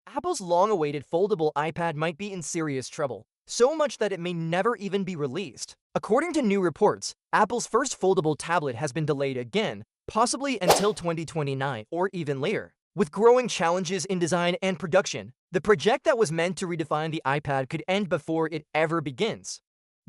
Apple's long-awaited foldable iPad might be in serious trouble, so much that it may never even be released. According to new reports, Apple's first foldable tablet has been delayed again, possibly until 2029 or even later. With growing challenges in design and production, the project that was meant to redefine the iPad could end before it ever begins.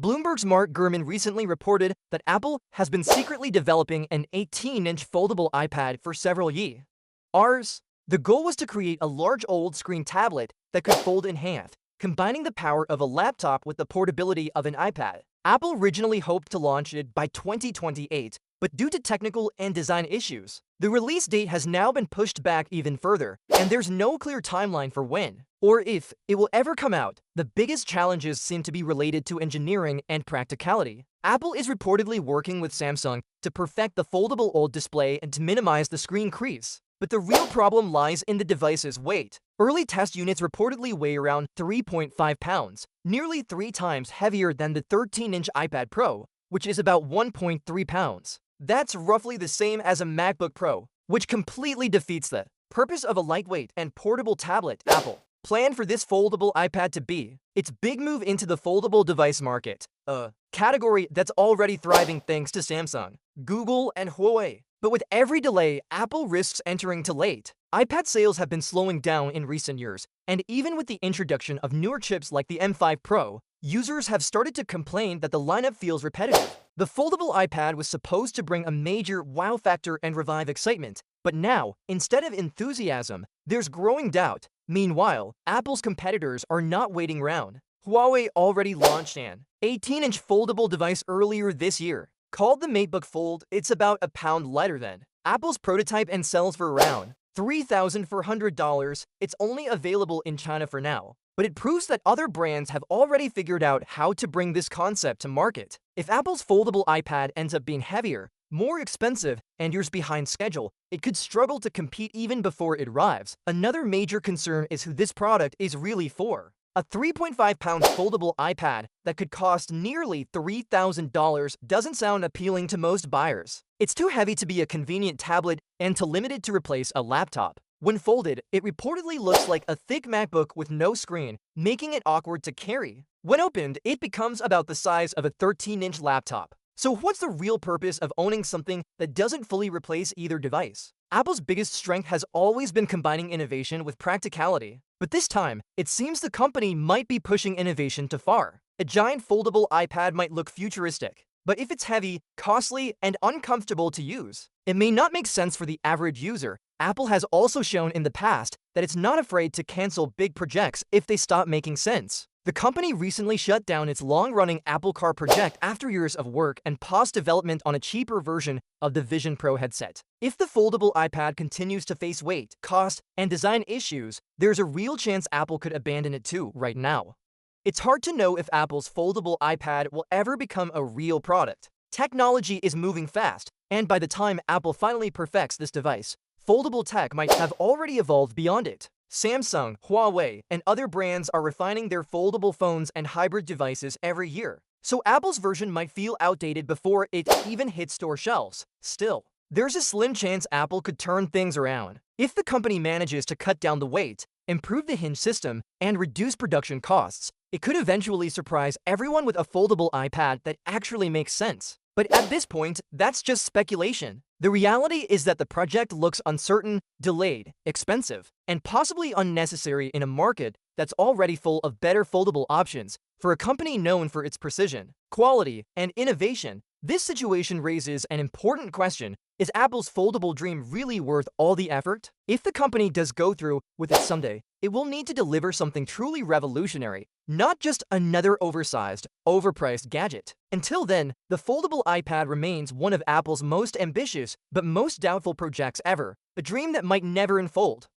Bloomberg's Mark Gurman recently reported that Apple has been secretly developing an 18-inch foldable iPad for several years. The goal was to create a large old-screen tablet that could fold in half, combining the power of a laptop with the portability of an iPad. Apple originally hoped to launch it by 2028, but due to technical and design issues, the release date has now been pushed back even further, and there's no clear timeline for when or if it will ever come out. The biggest challenges seem to be related to engineering and practicality. Apple is reportedly working with Samsung to perfect the foldable OLED display and to minimize the screen crease. But the real problem lies in the device's weight. Early test units reportedly weigh around 3.5 pounds, nearly 3 times heavier than the 13-inch iPad Pro, which is about 1.3 pounds. That's roughly the same as a MacBook Pro, which completely defeats the purpose of a lightweight and portable tablet. Apple planned for this foldable iPad to be its big move into the foldable device market, a category that's already thriving thanks to Samsung, Google, and Huawei. But with every delay, Apple risks entering too late. iPad sales have been slowing down in recent years, and even with the introduction of newer chips like the M5 Pro, users have started to complain that the lineup feels repetitive. The foldable iPad was supposed to bring a major wow factor and revive excitement, but now, instead of enthusiasm, there's growing doubt. Meanwhile, Apple's competitors are not waiting around. Huawei already launched an 18-inch foldable device earlier this year. Called the MateBook Fold, it's about a pound lighter than Apple's prototype and sells for around $3,400. It's only available in China for now, but it proves that other brands have already figured out how to bring this concept to market. If Apple's foldable iPad ends up being heavier, more expensive, and years behind schedule, it could struggle to compete even before it arrives. Another major concern is who this product is really for. A 3.5-pound foldable iPad that could cost nearly $3,000 doesn't sound appealing to most buyers. It's too heavy to be a convenient tablet and too limited to replace a laptop. When folded, it reportedly looks like a thick MacBook with no screen, making it awkward to carry. When opened, it becomes about the size of a 13-inch laptop. So what's the real purpose of owning something that doesn't fully replace either device? Apple's biggest strength has always been combining innovation with practicality. But this time, it seems the company might be pushing innovation too far. A giant foldable iPad might look futuristic, but if it's heavy, costly, and uncomfortable to use, it may not make sense for the average user. Apple has also shown in the past that it's not afraid to cancel big projects if they stop making sense. The company recently shut down its long-running Apple Car project after years of work and paused development on a cheaper version of the Vision Pro headset. If the foldable iPad continues to face weight, cost, and design issues, there's a real chance Apple could abandon it too right now. It's hard to know if Apple's foldable iPad will ever become a real product. Technology is moving fast, and by the time Apple finally perfects this device, foldable tech might have already evolved beyond it. Samsung, Huawei, and other brands are refining their foldable phones and hybrid devices every year, so Apple's version might feel outdated before it even hits store shelves. Still, there's a slim chance Apple could turn things around. If the company manages to cut down the weight, improve the hinge system, and reduce production costs, it could eventually surprise everyone with a foldable iPad that actually makes sense. But at this point, that's just speculation. The reality is that the project looks uncertain, delayed, expensive, and possibly unnecessary in a market that's already full of better foldable options. For a company known for its precision, quality, and innovation, this situation raises an important question. Is Apple's foldable dream really worth all the effort? If the company does go through with it someday, it will need to deliver something truly revolutionary, not just another oversized, overpriced gadget. Until then, the foldable iPad remains one of Apple's most ambitious but most doubtful projects ever, a dream that might never unfold.